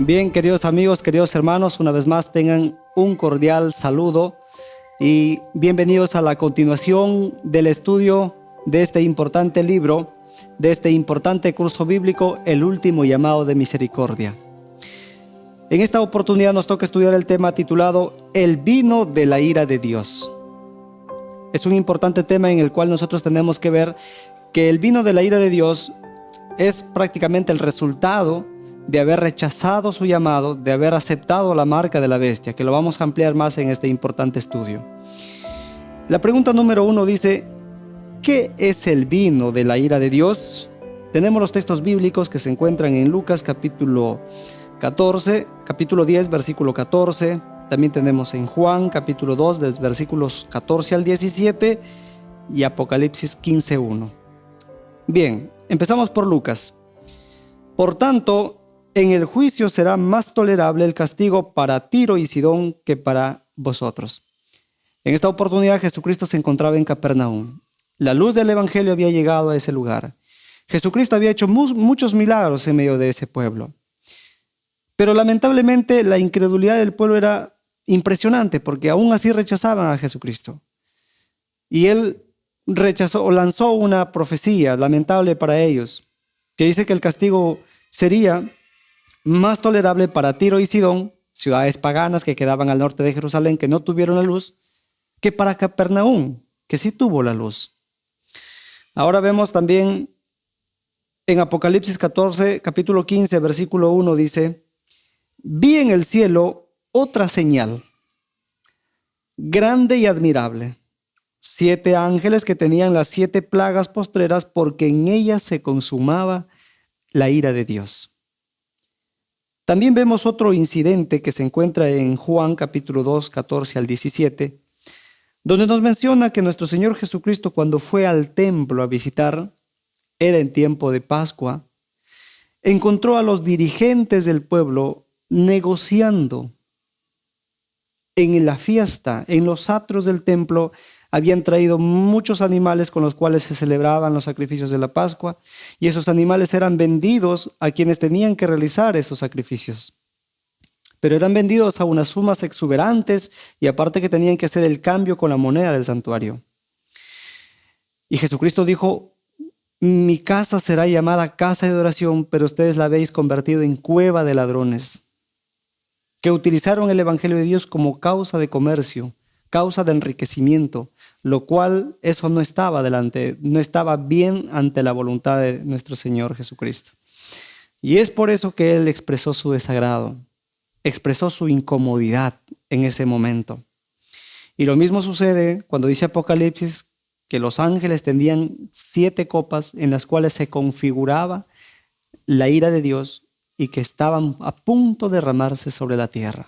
Bien, queridos amigos, queridos hermanos, una vez más tengan un cordial saludo y bienvenidos a la continuación del estudio de este importante libro, de este importante curso bíblico, El último llamado de misericordia. En esta oportunidad nos toca estudiar el tema titulado El vino de la ira de Dios. Es un importante tema en el cual nosotros tenemos que ver que el vino de la ira de Dios es prácticamente el resultado de haber rechazado su llamado, de haber aceptado la marca de la bestia, que lo vamos a ampliar más en este importante estudio. La pregunta número 1 dice: ¿qué es el vino de la ira de Dios? Tenemos los textos bíblicos que se encuentran en Lucas capítulo 10, versículo 14. También tenemos en Juan capítulo 2, de versículos 14 al 17 y Apocalipsis 15:1. Bien, empezamos por Lucas. Por tanto, en el juicio será más tolerable el castigo para Tiro y Sidón que para vosotros. En esta oportunidad Jesucristo se encontraba en Capernaum. La luz del evangelio había llegado a ese lugar. Jesucristo había hecho muchos milagros en medio de ese pueblo. Pero lamentablemente la incredulidad del pueblo era impresionante, porque aún así rechazaban a Jesucristo. Y él lanzó una profecía lamentable para ellos, que dice que el castigo sería más tolerable para Tiro y Sidón, ciudades paganas que quedaban al norte de Jerusalén, que no tuvieron la luz, que para Capernaum, que sí tuvo la luz. Ahora vemos también en Apocalipsis 14, capítulo 15, versículo 1, dice: vi en el cielo otra señal, grande y admirable, 7 ángeles que tenían las 7 plagas postreras, porque en ellas se consumaba la ira de Dios. También vemos otro incidente que se encuentra en Juan capítulo 2, 14 al 17, donde nos menciona que nuestro Señor Jesucristo, cuando fue al templo a visitar, era en tiempo de Pascua, encontró a los dirigentes del pueblo negociando en la fiesta, en los atrios del templo. Habían traído muchos animales con los cuales se celebraban los sacrificios de la Pascua, y esos animales eran vendidos a quienes tenían que realizar esos sacrificios. Pero eran vendidos a unas sumas exuberantes, y aparte que tenían que hacer el cambio con la moneda del santuario. Y Jesucristo dijo: mi casa será llamada casa de oración, pero ustedes la habéis convertido en cueva de ladrones. Que utilizaron el evangelio de Dios como causa de comercio, causa de enriquecimiento, lo cual eso no estaba bien ante la voluntad de nuestro Señor Jesucristo. Y es por eso que Él expresó su desagrado, expresó su incomodidad en ese momento. Y lo mismo sucede cuando dice Apocalipsis que los ángeles tenían 7 copas en las cuales se configuraba la ira de Dios y que estaban a punto de derramarse sobre la tierra.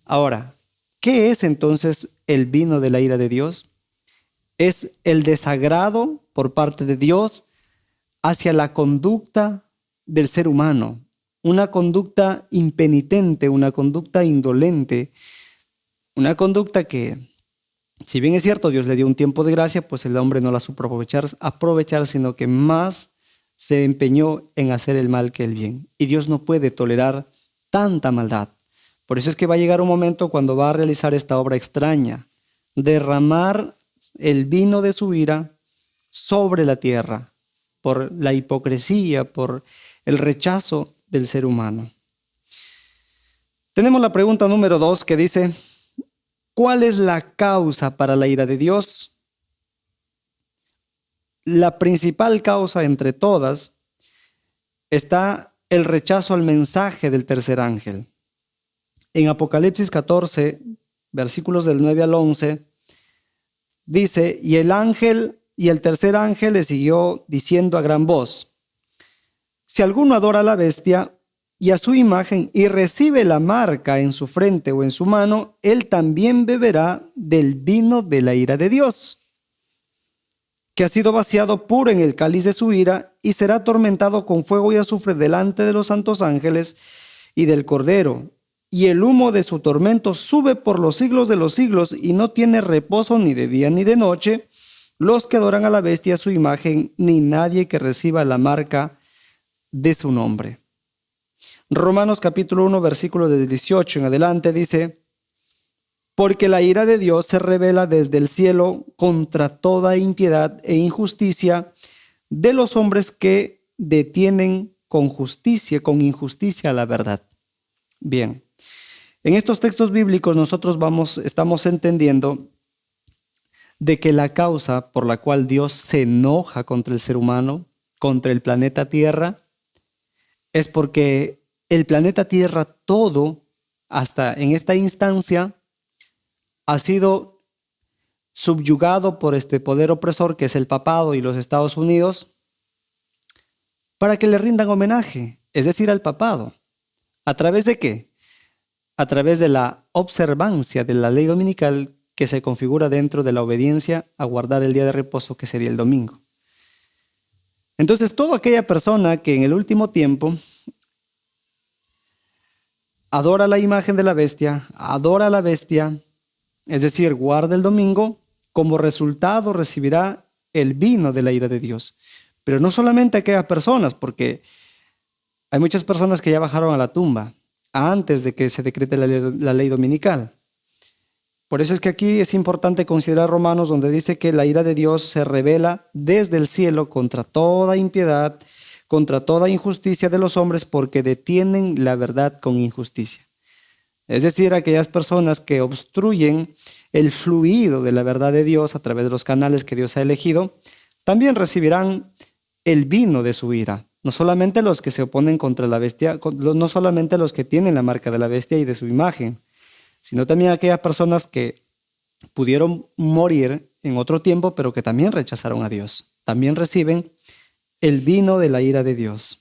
Ahora, ¿qué es entonces el vino de la ira de Dios? Es el desagrado por parte de Dios hacia la conducta del ser humano, una conducta impenitente, una conducta indolente, una conducta que, si bien es cierto, Dios le dio un tiempo de gracia, pues el hombre no la supo aprovechar, sino que más se empeñó en hacer el mal que el bien. Y Dios no puede tolerar tanta maldad. Por eso es que va a llegar un momento cuando va a realizar esta obra extraña, derramar el vino de su ira sobre la tierra, por la hipocresía, por el rechazo del ser humano. Tenemos la pregunta número 2 que dice: ¿cuál es la causa para la ira de Dios? La principal causa entre todas está el rechazo al mensaje del tercer ángel. En Apocalipsis 14, versículos del 9 al 11, dice: y el tercer ángel le siguió diciendo a gran voz: si alguno adora a la bestia y a su imagen y recibe la marca en su frente o en su mano, él también beberá del vino de la ira de Dios, que ha sido vaciado puro en el cáliz de su ira, y será atormentado con fuego y azufre delante de los santos ángeles y del Cordero. Y el humo de su tormento sube por los siglos de los siglos, y no tiene reposo ni de día ni de noche los que adoran a la bestia, a su imagen, ni nadie que reciba la marca de su nombre. Romanos capítulo 1, versículo de 18 en adelante dice: porque la ira de Dios se revela desde el cielo contra toda impiedad e injusticia de los hombres que detienen con injusticia la verdad. Bien, en estos textos bíblicos nosotros estamos entendiendo de que la causa por la cual Dios se enoja contra el ser humano, contra el planeta Tierra, es porque el planeta Tierra todo, hasta en esta instancia, ha sido subyugado por este poder opresor que es el papado y los Estados Unidos, para que le rindan homenaje, es decir, al papado. ¿A través de qué? A través de la observancia de la ley dominical que se configura dentro de la obediencia a guardar el día de reposo, que sería el domingo. Entonces, toda aquella persona que en el último tiempo adora la imagen de la bestia, adora a la bestia, es decir, guarda el domingo, como resultado recibirá el vino de la ira de Dios. Pero no solamente aquellas personas, porque hay muchas personas que ya bajaron a la tumba antes de que se decrete la ley dominical. Por eso es que aquí es importante considerar Romanos, donde dice que la ira de Dios se revela desde el cielo contra toda impiedad, contra toda injusticia de los hombres, porque detienen la verdad con injusticia. Es decir, aquellas personas que obstruyen el fluido de la verdad de Dios a través de los canales que Dios ha elegido, también recibirán el vino de su ira. No solamente los que se oponen contra la bestia, no solamente los que tienen la marca de la bestia y de su imagen, sino también aquellas personas que pudieron morir en otro tiempo, pero que también rechazaron a Dios. También reciben el vino de la ira de Dios.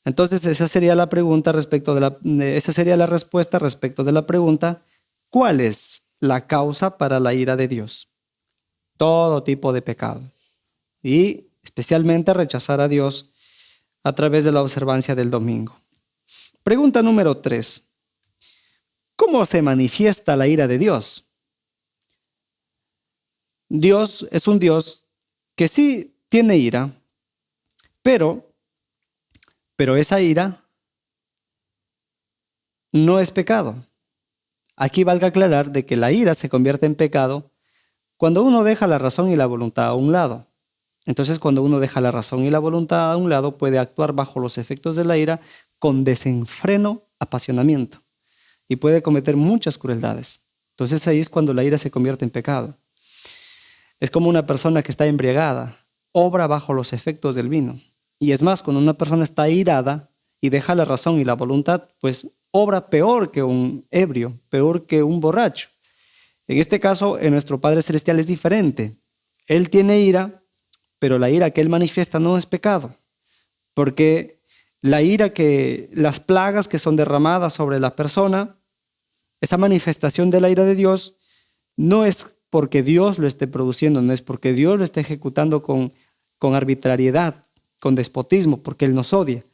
Entonces, esa sería la respuesta respecto de la pregunta: ¿cuál es la causa para la ira de Dios? Todo tipo de pecado, y especialmente rechazar a Dios a través de la observancia del domingo. Pregunta número 3. ¿Cómo se manifiesta la ira de Dios? Dios es un Dios que sí tiene ira, pero esa ira no es pecado. Aquí valga aclarar de que la ira se convierte en pecado cuando uno deja la razón y la voluntad a un lado. Entonces, cuando uno deja la razón y la voluntad a un lado, puede actuar bajo los efectos de la ira con desenfreno, apasionamiento, y puede cometer muchas crueldades. Entonces, ahí es cuando la ira se convierte en pecado. Es como una persona que está embriagada, obra bajo los efectos del vino. Y es más, cuando una persona está airada y deja la razón y la voluntad, pues obra peor que un ebrio, peor que un borracho. En este caso, en nuestro Padre Celestial es diferente. Él tiene ira, pero la ira que Él manifiesta no es pecado. Porque las plagas que son derramadas sobre la persona, esa manifestación de la ira de Dios, no es porque Dios lo esté produciendo, no es porque Dios lo esté ejecutando con arbitrariedad, con despotismo, porque Él nos odia,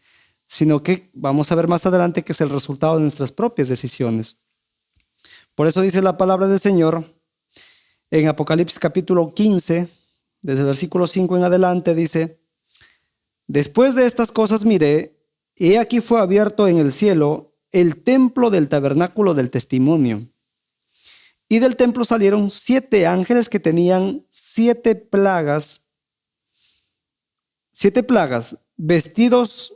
sino que vamos a ver más adelante que es el resultado de nuestras propias decisiones. Por eso dice la palabra del Señor en Apocalipsis capítulo 15, desde el versículo 5 en adelante, dice: después de estas cosas miré, y aquí fue abierto en el cielo el templo del tabernáculo del testimonio. Y del templo salieron 7 ángeles que tenían 7 plagas, vestidos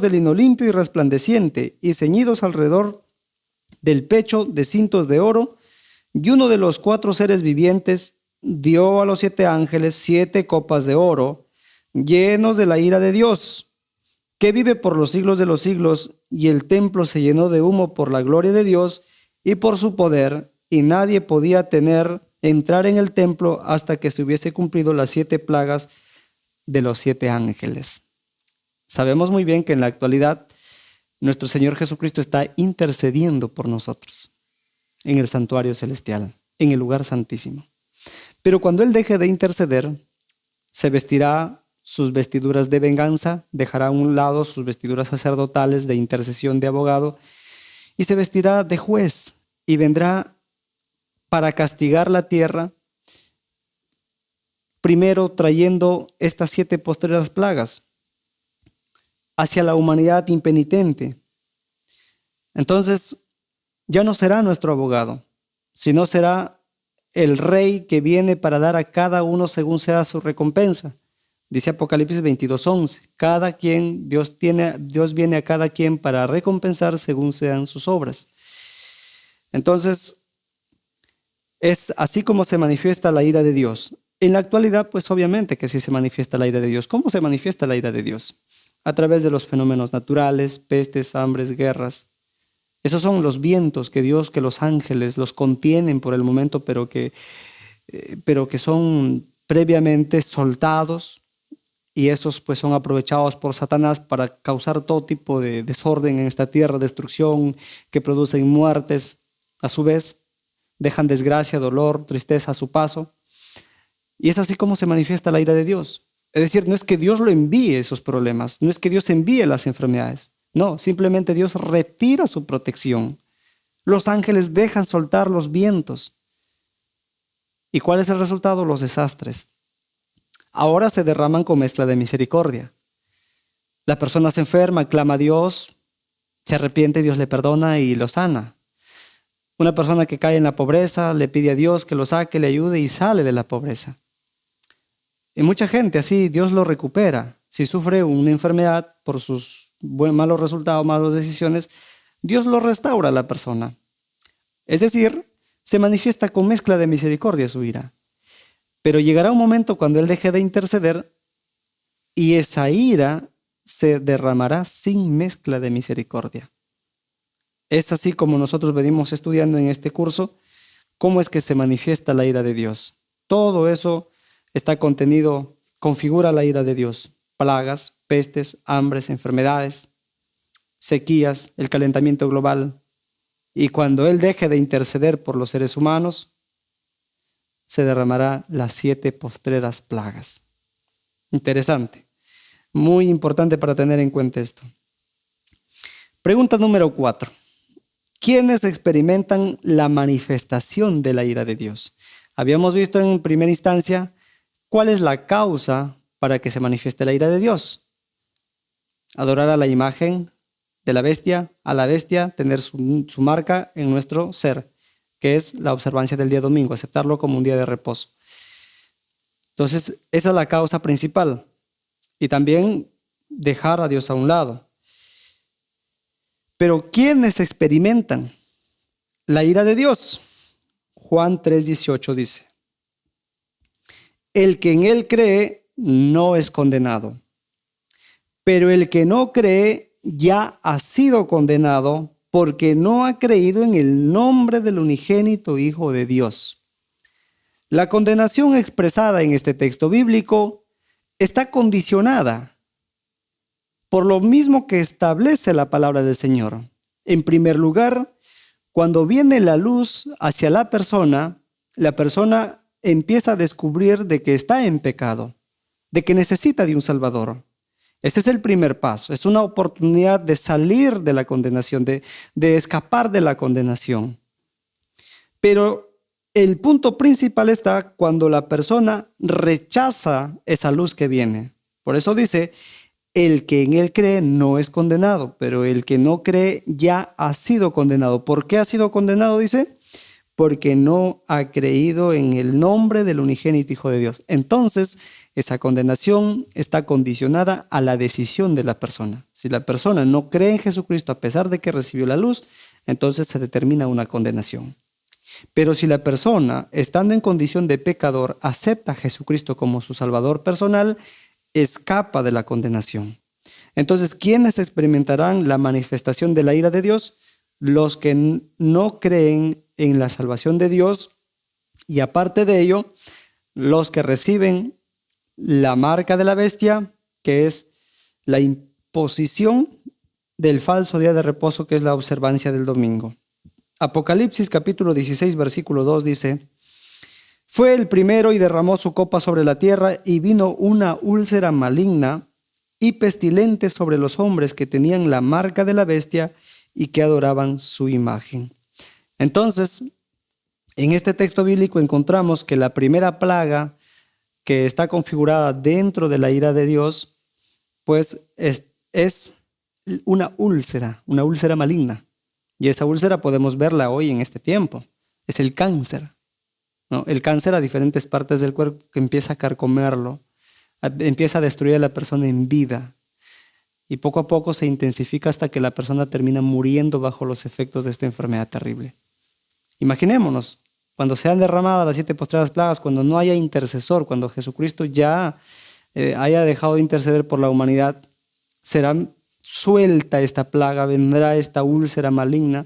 de lino limpio y resplandeciente, y ceñidos alrededor del pecho de cintos de oro. Y uno de los 4 seres vivientes dio a los 7 ángeles 7 copas de oro, llenos de la ira de Dios, que vive por los siglos de los siglos, y el templo se llenó de humo por la gloria de Dios y por su poder, y nadie podía entrar en el templo hasta que se hubiese cumplido las 7 plagas de los 7 ángeles. Sabemos muy bien que en la actualidad nuestro Señor Jesucristo está intercediendo por nosotros en el santuario celestial, en el lugar santísimo. Pero cuando Él deje de interceder, se vestirá sus vestiduras de venganza, dejará a un lado sus vestiduras sacerdotales de intercesión de abogado, y se vestirá de juez, y vendrá para castigar la tierra, primero trayendo estas 7 postreras plagas. hacia la humanidad impenitente. Entonces, ya no será nuestro abogado, sino será el rey que viene para dar a cada uno según sea su recompensa. Dice Apocalipsis 22:11, Dios viene a cada quien para recompensar según sean sus obras. Entonces, es así como se manifiesta la ira de Dios. En la actualidad, pues obviamente que sí se manifiesta la ira de Dios. ¿Cómo se manifiesta la ira de Dios? A través de los fenómenos naturales, pestes, hambres, guerras. Esos son los vientos que los ángeles los contienen por el momento, pero que son previamente soltados, y esos pues son aprovechados por Satanás para causar todo tipo de desorden en esta tierra, destrucción, que producen muertes. A su vez, dejan desgracia, dolor, tristeza a su paso. Y es así como se manifiesta la ira de Dios. Es decir, no es que Dios lo envíe esos problemas, no es que Dios envíe las enfermedades. No, simplemente Dios retira su protección. Los ángeles dejan soltar los vientos. ¿Y cuál es el resultado? Los desastres. Ahora se derraman con mezcla de misericordia. La persona se enferma, clama a Dios, se arrepiente, Dios le perdona y lo sana. Una persona que cae en la pobreza le pide a Dios que lo saque, le ayude y sale de la pobreza. Y mucha gente así Dios lo recupera. Si sufre una enfermedad por sus malos resultados, malas decisiones, Dios lo restaura a la persona. Es decir, se manifiesta con mezcla de misericordia su ira. Pero llegará un momento cuando Él deje de interceder y esa ira se derramará sin mezcla de misericordia. Es así como nosotros venimos estudiando en este curso, cómo es que se manifiesta la ira de Dios. Todo eso está contenido, configura la ira de Dios. Plagas, pestes, hambres, enfermedades, sequías, el calentamiento global. Y cuando Él deje de interceder por los seres humanos, se derramará las 7 postreras plagas. Interesante. Muy importante para tener en cuenta esto. Pregunta número 4. ¿Quiénes experimentan la manifestación de la ira de Dios? Habíamos visto en primera instancia cuál es la causa para que se manifieste la ira de Dios. Adorar a la imagen de la bestia, a la bestia, tener su marca en nuestro ser, que es la observancia del día domingo, aceptarlo como un día de reposo. Entonces, esa es la causa principal. Y también dejar a Dios a un lado. Pero ¿quiénes experimentan la ira de Dios? Juan 3:18 dice: el que en Él cree no es condenado, pero el que no cree ya ha sido condenado porque no ha creído en el nombre del unigénito Hijo de Dios. La condenación expresada en este texto bíblico está condicionada por lo mismo que establece la palabra del Señor. En primer lugar, cuando viene la luz hacia la persona empieza a descubrir de que está en pecado, de que necesita de un Salvador. Ese es el primer paso. Es una oportunidad de salir de la condenación, de escapar de la condenación. Pero el punto principal está cuando la persona rechaza esa luz que viene. Por eso dice: el que en Él cree no es condenado, pero el que no cree ya ha sido condenado. ¿Por qué ha sido condenado? Dice: porque no ha creído en el nombre del unigénito Hijo de Dios. Entonces, esa condenación está condicionada a la decisión de la persona. Si la persona no cree en Jesucristo a pesar de que recibió la luz, entonces se determina una condenación. Pero si la persona, estando en condición de pecador, acepta a Jesucristo como su Salvador personal, escapa de la condenación. Entonces, ¿quiénes experimentarán la manifestación de la ira de Dios? Los que no creen en la salvación de Dios, y aparte de ello, los que reciben la marca de la bestia, que es la imposición del falso día de reposo, que es la observancia del domingo. Apocalipsis capítulo 16, versículo 2 dice: fue el primero y derramó su copa sobre la tierra, y vino una úlcera maligna y pestilente sobre los hombres que tenían la marca de la bestia y que adoraban su imagen. Entonces, en este texto bíblico encontramos que la primera plaga que está configurada dentro de la ira de Dios, pues es una úlcera maligna. Y esa úlcera podemos verla hoy en este tiempo. Es el cáncer, ¿no? El cáncer a diferentes partes del cuerpo que empieza a carcomerlo, empieza a destruir a la persona en vida. Y poco a poco se intensifica hasta que la persona termina muriendo bajo los efectos de esta enfermedad terrible. Imaginémonos, cuando sean derramadas las 7 postreras plagas, cuando no haya intercesor, cuando Jesucristo ya haya dejado de interceder por la humanidad, será suelta esta plaga, vendrá esta úlcera maligna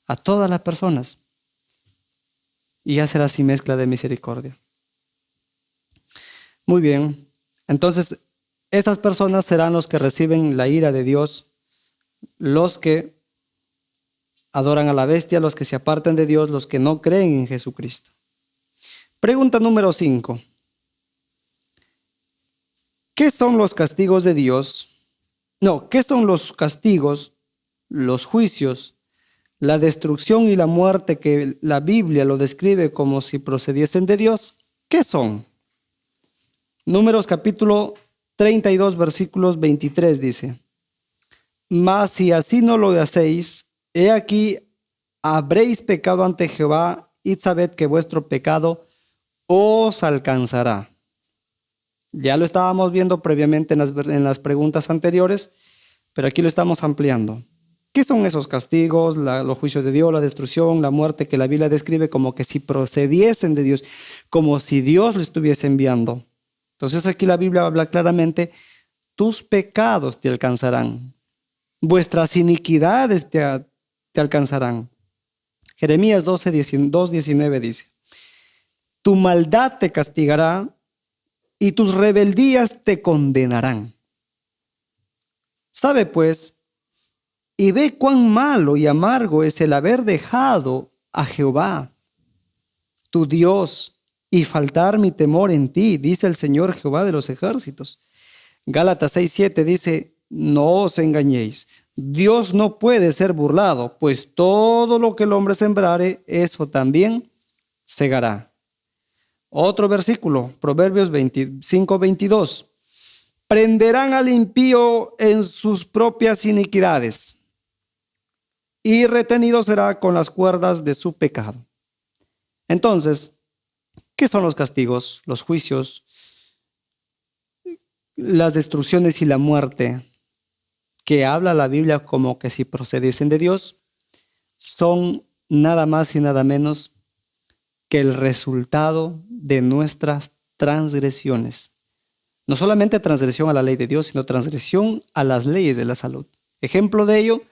a todas las personas. Y ya será sin mezcla de misericordia. Muy bien, entonces estas personas serán los que reciben la ira de Dios, los que adoran a la bestia, los que se apartan de Dios, los que no creen en Jesucristo. Pregunta número 5. ¿Qué son los castigos de Dios? No, ¿qué son los castigos, los juicios, la destrucción y la muerte que la Biblia lo describe como si procediesen de Dios? ¿Qué son? Números capítulo 32, versículos 23 dice: Mas si así no lo hacéis, he aquí habréis pecado ante Jehová, y sabed que vuestro pecado os alcanzará. Ya lo estábamos viendo previamente en las preguntas anteriores, pero aquí lo estamos ampliando. ¿Qué son esos castigos, los juicios de Dios, la destrucción, la muerte que la Biblia describe como que si procediesen de Dios, como si Dios le estuviese enviando? Entonces aquí la Biblia habla claramente: tus pecados te alcanzarán, vuestras iniquidades te alcanzarán. Jeremías 2:19 dice: tu maldad te castigará y tus rebeldías te condenarán. Sabe pues, y ve cuán malo y amargo es el haber dejado a Jehová, tu Dios, y faltar mi temor en ti, dice el Señor Jehová de los ejércitos. Gálatas 6:7 dice: no os engañéis, Dios no puede ser burlado, pues todo lo que el hombre sembrare, eso también segará. Otro versículo, Proverbios 25:22. Prenderán al impío en sus propias iniquidades, y retenido será con las cuerdas de su pecado. Entonces, ¿qué son los castigos, los juicios, las destrucciones y la muerte que habla la Biblia como que si procediesen de Dios? Son nada más y nada menos que el resultado de nuestras transgresiones. No solamente transgresión a la ley de Dios, sino transgresión a las leyes de la salud. Ejemplo de ello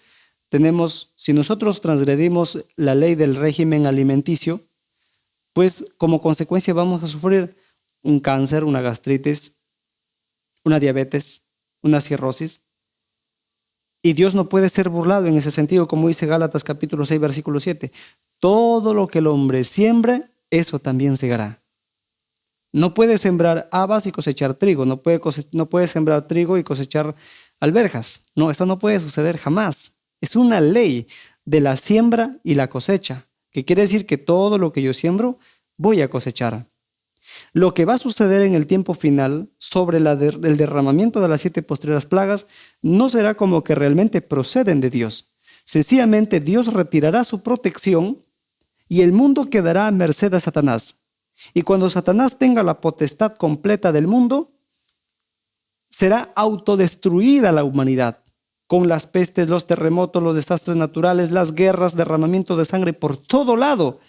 tenemos: si nosotros transgredimos la ley del régimen alimenticio, pues como consecuencia vamos a sufrir un cáncer, una gastritis, una diabetes, una cirrosis. Y Dios no puede ser burlado en ese sentido, como dice Gálatas capítulo 6, versículo 7. Todo lo que el hombre siembre, eso también segará. No puede sembrar habas y cosechar trigo, no puede sembrar trigo y cosechar alberjas. No, esto no puede suceder jamás. Es una ley de la siembra y la cosecha, que quiere decir que todo lo que yo siembro, voy a cosechar. Lo que va a suceder en el tiempo final sobre el derramamiento de las 7 postreras plagas no será como que realmente proceden de Dios. Sencillamente Dios retirará su protección y el mundo quedará a merced de Satanás. Y cuando Satanás tenga la potestad completa del mundo, será autodestruida la humanidad, con las pestes, los terremotos, los desastres naturales, las guerras, derramamiento de sangre por todo lado.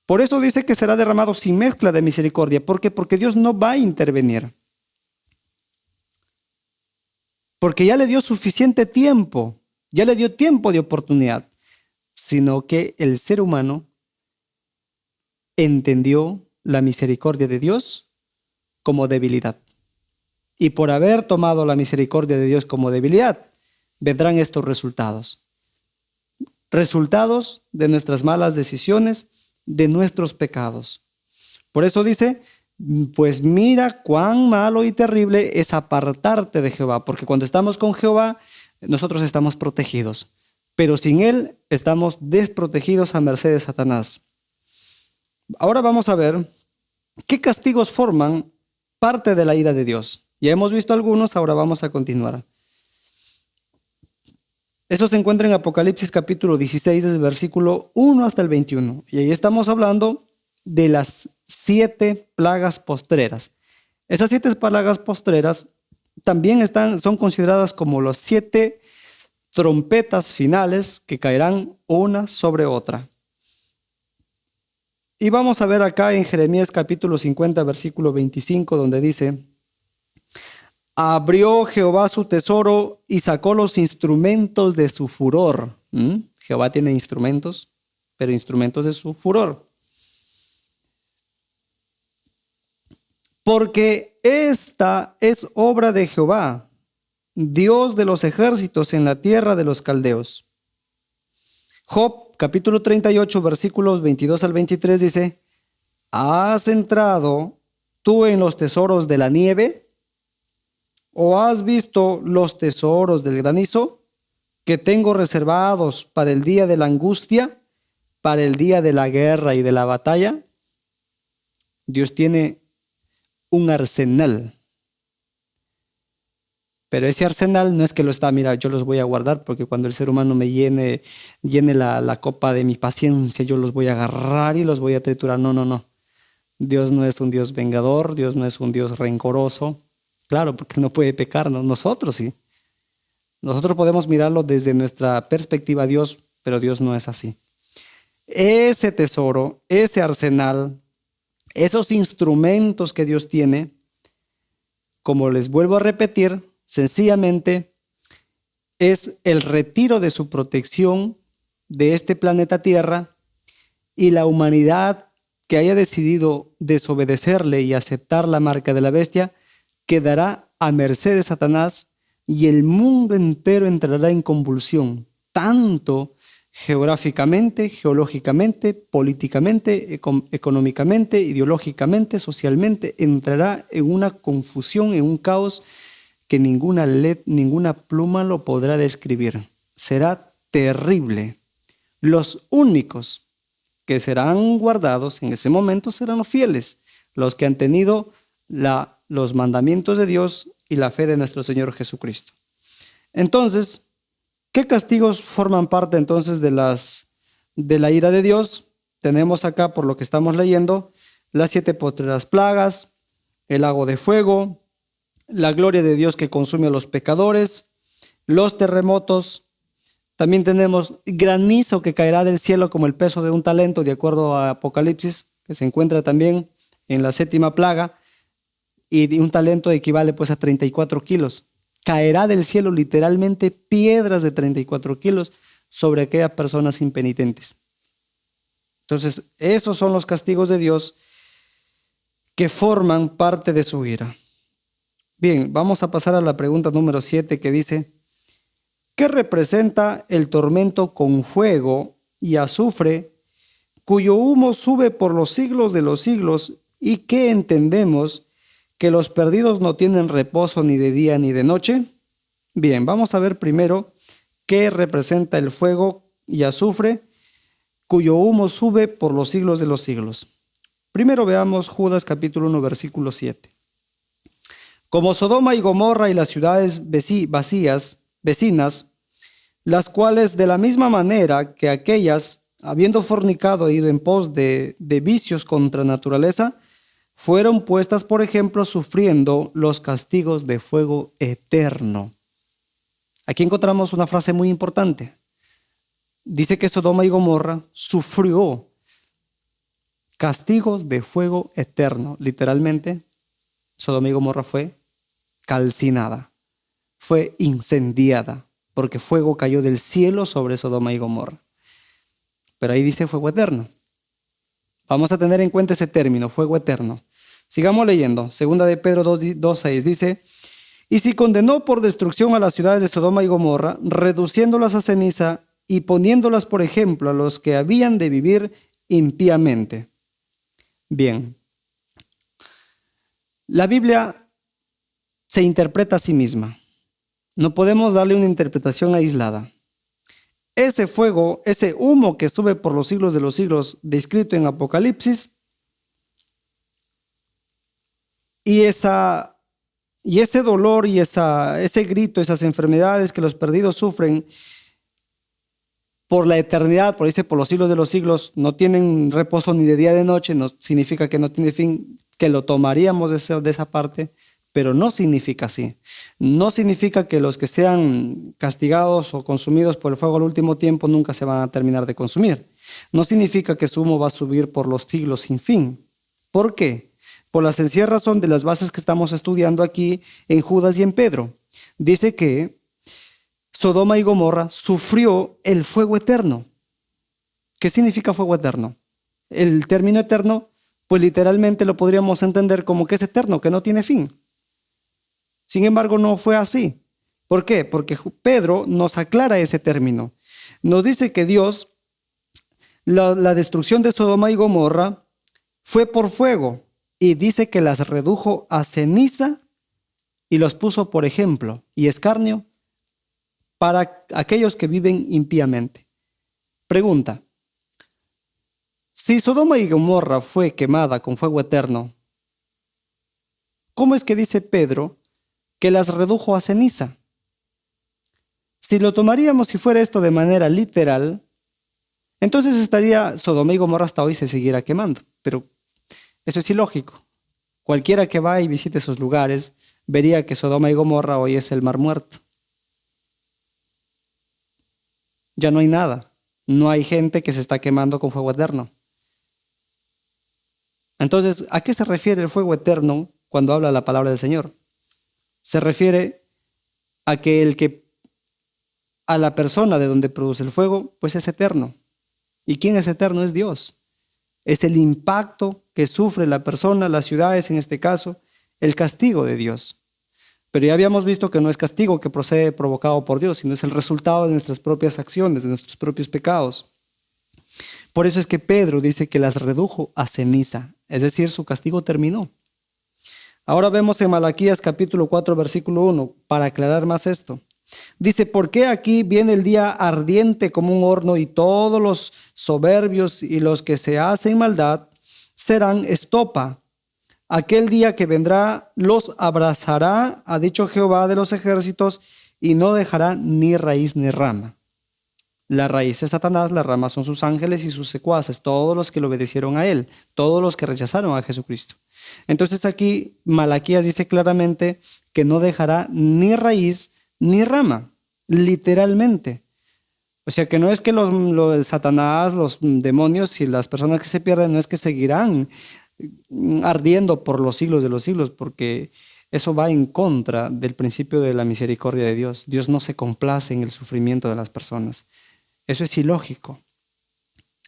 Por eso dice que será derramado sin mezcla de misericordia. ¿Por qué? Porque Dios no va a intervenir. Porque ya le dio suficiente tiempo, ya le dio tiempo de oportunidad, sino que el ser humano entendió la misericordia de Dios como debilidad. Y por haber tomado la misericordia de Dios como debilidad, vendrán estos resultados. Resultados de nuestras malas decisiones, de nuestros pecados. Por eso dice: pues mira cuán malo y terrible es apartarte de Jehová, porque cuando estamos con Jehová, nosotros estamos protegidos, pero sin Él estamos desprotegidos a merced de Satanás. Ahora vamos a ver qué castigos forman parte de la ira de Dios. Ya hemos visto algunos, ahora vamos a continuar. Esto se encuentra en Apocalipsis capítulo 16, desde el versículo 1 hasta el 21. Y ahí estamos hablando de las 7 plagas postreras. Esas 7 plagas postreras también son consideradas como las 7 trompetas finales que caerán una sobre otra. Y vamos a ver acá en Jeremías capítulo 50, versículo 25, donde dice: abrió Jehová su tesoro y sacó los instrumentos de su furor. Jehová tiene instrumentos, pero instrumentos de su furor. Porque esta es obra de Jehová, Dios de los ejércitos en la tierra de los caldeos. Job capítulo 38, versículos 22 al 23 dice: ¿has entrado tú en los tesoros de la nieve? ¿O has visto los tesoros del granizo que tengo reservados para el día de la angustia, para el día de la guerra y de la batalla? Dios tiene un arsenal. Pero ese arsenal no es que lo está, mira, yo los voy a guardar porque cuando el ser humano me llene la copa de mi paciencia, yo los voy a agarrar y los voy a triturar. No. Dios no es un Dios vengador, Dios no es un Dios rencoroso. Claro, porque no puede pecar, ¿no? Nosotros sí. Nosotros podemos mirarlo desde nuestra perspectiva a Dios, pero Dios no es así. Ese tesoro, ese arsenal, esos instrumentos que Dios tiene, como les vuelvo a repetir, sencillamente es el retiro de su protección de este planeta Tierra, y la humanidad que haya decidido desobedecerle y aceptar la marca de la bestia quedará a merced de Satanás, y el mundo entero entrará en convulsión, tanto geográficamente, geológicamente, políticamente, económicamente, ideológicamente, socialmente. Entrará en una confusión, en un caos que ninguna pluma lo podrá describir. Será terrible. Los únicos que serán guardados en ese momento serán los fieles, los que han tenido los mandamientos de Dios y la fe de nuestro Señor Jesucristo. Entonces, ¿qué castigos forman parte entonces de la ira de Dios? Tenemos acá, por lo que estamos leyendo, las 7 postreras plagas, el lago de fuego, la gloria de Dios que consume a los pecadores, los terremotos. También tenemos granizo que caerá del cielo como el peso de un talento, de acuerdo a Apocalipsis, que se encuentra también en la 7ª plaga. Y un talento equivale pues a 34 kilos. Caerá del cielo literalmente piedras de 34 kilos sobre aquellas personas impenitentes. Entonces, esos son los castigos de Dios que forman parte de su ira. Bien, vamos a pasar a la pregunta número 7, que dice: ¿qué representa el tormento con fuego y azufre, cuyo humo sube por los siglos de los siglos, y qué entendemos que los perdidos no tienen reposo ni de día ni de noche? Bien, vamos a ver primero qué representa el fuego y azufre, cuyo humo sube por los siglos de los siglos. Primero veamos Judas capítulo 1, versículo 7. Como Sodoma y Gomorra y las ciudades vecinas, las cuales de la misma manera que aquellas, habiendo fornicado e ido en pos de vicios contra naturaleza, fueron puestas, por ejemplo, sufriendo los castigos de fuego eterno. Aquí encontramos una frase muy importante. Dice que Sodoma y Gomorra sufrió castigos de fuego eterno. Literalmente, Sodoma y Gomorra fue calcinada, fue incendiada, porque fuego cayó del cielo sobre Sodoma y Gomorra. Pero ahí dice fuego eterno. Vamos a tener en cuenta ese término, fuego eterno. Sigamos leyendo. Segunda de Pedro 2:6 dice: y si condenó por destrucción a las ciudades de Sodoma y Gomorra, reduciéndolas a ceniza y poniéndolas por ejemplo a los que habían de vivir impíamente. Bien. La Biblia se interpreta a sí misma. No podemos darle una interpretación aislada. Ese fuego, ese humo que sube por los siglos de los siglos, descrito en Apocalipsis, y ese dolor y ese grito, esas enfermedades que los perdidos sufren, por la eternidad, por dice por los siglos de los siglos, no tienen reposo ni de día ni de noche, no significa que no tiene fin, que lo tomaríamos de esa parte, pero no significa así. No significa que los que sean castigados o consumidos por el fuego al último tiempo nunca se van a terminar de consumir. No significa que su humo va a subir por los siglos sin fin. ¿Por qué? Por la sencilla razón de las bases que estamos estudiando aquí en Judas y en Pedro. Dice que Sodoma y Gomorra sufrió el fuego eterno. ¿Qué significa fuego eterno? El término eterno, pues literalmente lo podríamos entender como que es eterno, que no tiene fin. Sin embargo, no fue así. ¿Por qué? Porque Pedro nos aclara ese término. Nos dice que Dios, la destrucción de Sodoma y Gomorra fue por fuego y dice que las redujo a ceniza y los puso por ejemplo y escarnio para aquellos que viven impíamente. Pregunta: si Sodoma y Gomorra fue quemada con fuego eterno, ¿cómo es que dice Pedro que las redujo a ceniza? Si lo tomaríamos si fuera esto de manera literal, entonces estaría Sodoma y Gomorra hasta hoy se siguiera quemando. Pero eso es ilógico. Cualquiera que va y visite esos lugares vería que Sodoma y Gomorra hoy es el mar muerto. Ya no hay nada. No hay gente que se está quemando con fuego eterno. Entonces, ¿a qué se refiere el fuego eterno cuando habla la palabra del Señor? Se refiere a que a la persona de donde produce el fuego, pues es eterno. ¿Y quién es eterno? Es Dios. Es el impacto que sufre la persona, las ciudades en este caso, el castigo de Dios. Pero ya habíamos visto que no es castigo que procede provocado por Dios, sino es el resultado de nuestras propias acciones, de nuestros propios pecados. Por eso es que Pedro dice que las redujo a ceniza, es decir, su castigo terminó. Ahora vemos en Malaquías capítulo 4, versículo 1, para aclarar más esto. Dice: ¿por qué aquí viene el día ardiente como un horno y todos los soberbios y los que se hacen maldad serán estopa? Aquel día que vendrá los abrazará, ha dicho Jehová de los ejércitos, y no dejará ni raíz ni rama. La raíz es Satanás, la rama son sus ángeles y sus secuaces, todos los que le obedecieron a él, todos los que rechazaron a Jesucristo. Entonces aquí Malaquías dice claramente que no dejará ni raíz ni rama, literalmente. O sea que no es que los Satanás, los demonios y las personas que se pierden, no es que seguirán ardiendo por los siglos de los siglos, porque eso va en contra del principio de la misericordia de Dios. Dios no se complace en el sufrimiento de las personas. Eso es ilógico.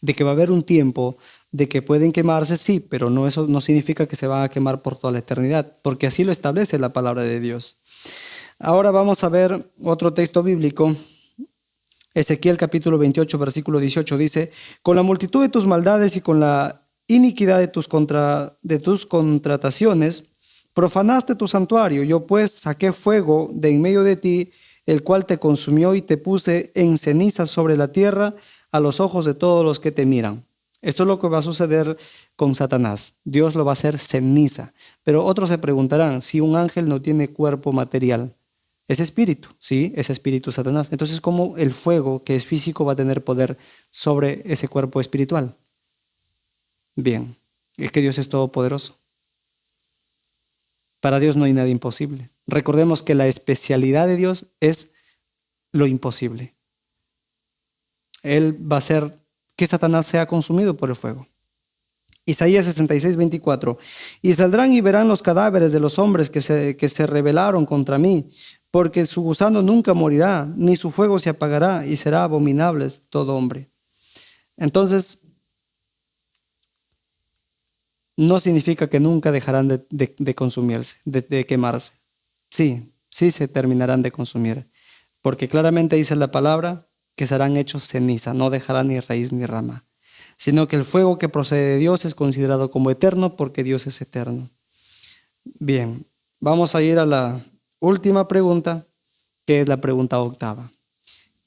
De que va a haber un tiempo de que pueden quemarse, sí, pero no, eso no significa que se van a quemar por toda la eternidad, porque así lo establece la palabra de Dios. Ahora vamos a ver otro texto bíblico. Ezequiel capítulo 28, versículo 18 dice: con la multitud de tus maldades y con la iniquidad de tus contrataciones, profanaste tu santuario. Yo pues saqué fuego de en medio de ti, el cual te consumió y te puse en ceniza sobre la tierra a los ojos de todos los que te miran. Esto es lo que va a suceder con Satanás. Dios lo va a hacer ceniza. Pero otros se preguntarán: si un ángel no tiene cuerpo material, es espíritu, ¿sí? Es espíritu Satanás. Entonces, ¿cómo el fuego que es físico va a tener poder sobre ese cuerpo espiritual? Bien, es que Dios es todopoderoso. Para Dios no hay nada imposible. Recordemos que la especialidad de Dios es lo imposible. Él va a hacer que Satanás sea consumido por el fuego. Isaías 66, 24. Y saldrán y verán los cadáveres de los hombres que se rebelaron contra mí, porque su gusano nunca morirá, ni su fuego se apagará, y será abominable todo hombre. Entonces, no significa que nunca dejarán de consumirse, de quemarse. Sí, sí se terminarán de consumir, porque claramente dice la palabra que serán hechos ceniza, no dejarán ni raíz ni rama, sino que el fuego que procede de Dios es considerado como eterno porque Dios es eterno. Bien, vamos a ir a la última pregunta, que es la pregunta octava.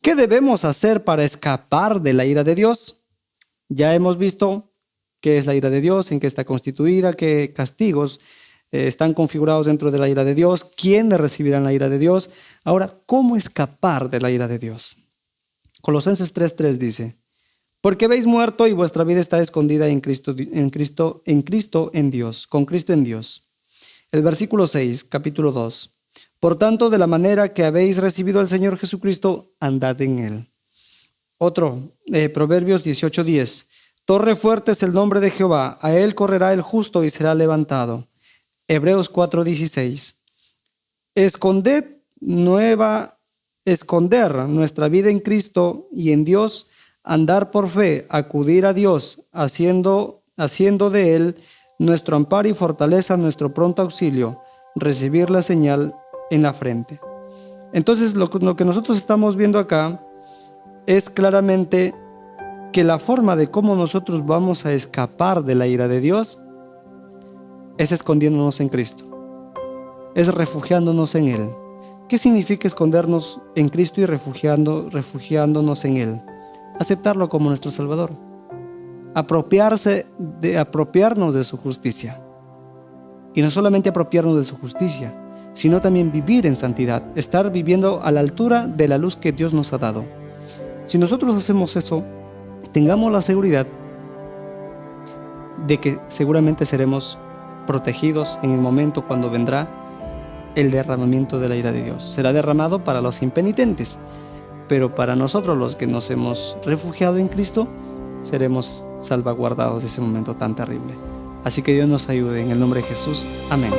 ¿Qué debemos hacer para escapar de la ira de Dios? Ya hemos visto qué es la ira de Dios, en qué está constituida, qué castigos están configurados dentro de la ira de Dios, quiénes recibirán la ira de Dios. Ahora, ¿cómo escapar de la ira de Dios? Colosenses 3:3 dice: porque habéis muerto y vuestra vida está escondida en Cristo en Dios, con Cristo en Dios. El versículo 6, capítulo 2. Por tanto, de la manera que habéis recibido al Señor Jesucristo, andad en él. Otro, Proverbios 18:10. Torre fuerte es el nombre de Jehová, a él correrá el justo y será levantado. Hebreos 4:16. Esconder nuestra vida en Cristo y en Dios, andar por fe, acudir a Dios, haciendo de Él nuestro amparo y fortaleza, nuestro pronto auxilio, recibir la señal en la frente. Entonces, lo que nosotros estamos viendo acá es claramente que la forma de cómo nosotros vamos a escapar de la ira de Dios es escondiéndonos en Cristo, es refugiándonos en Él. ¿Qué significa escondernos en Cristo y refugiándonos en Él? Aceptarlo como nuestro Salvador, apropiarnos de su justicia, y no solamente apropiarnos de su justicia, sino también vivir en santidad, estar viviendo a la altura de la luz que Dios nos ha dado. Si nosotros hacemos eso, tengamos la seguridad de que seguramente seremos protegidos en el momento cuando vendrá el derramamiento de la ira de Dios. Será derramado para los impenitentes, pero para nosotros, los que nos hemos refugiado en Cristo, seremos salvaguardados de ese momento tan terrible. Así que Dios nos ayude en el nombre de Jesús. Amén.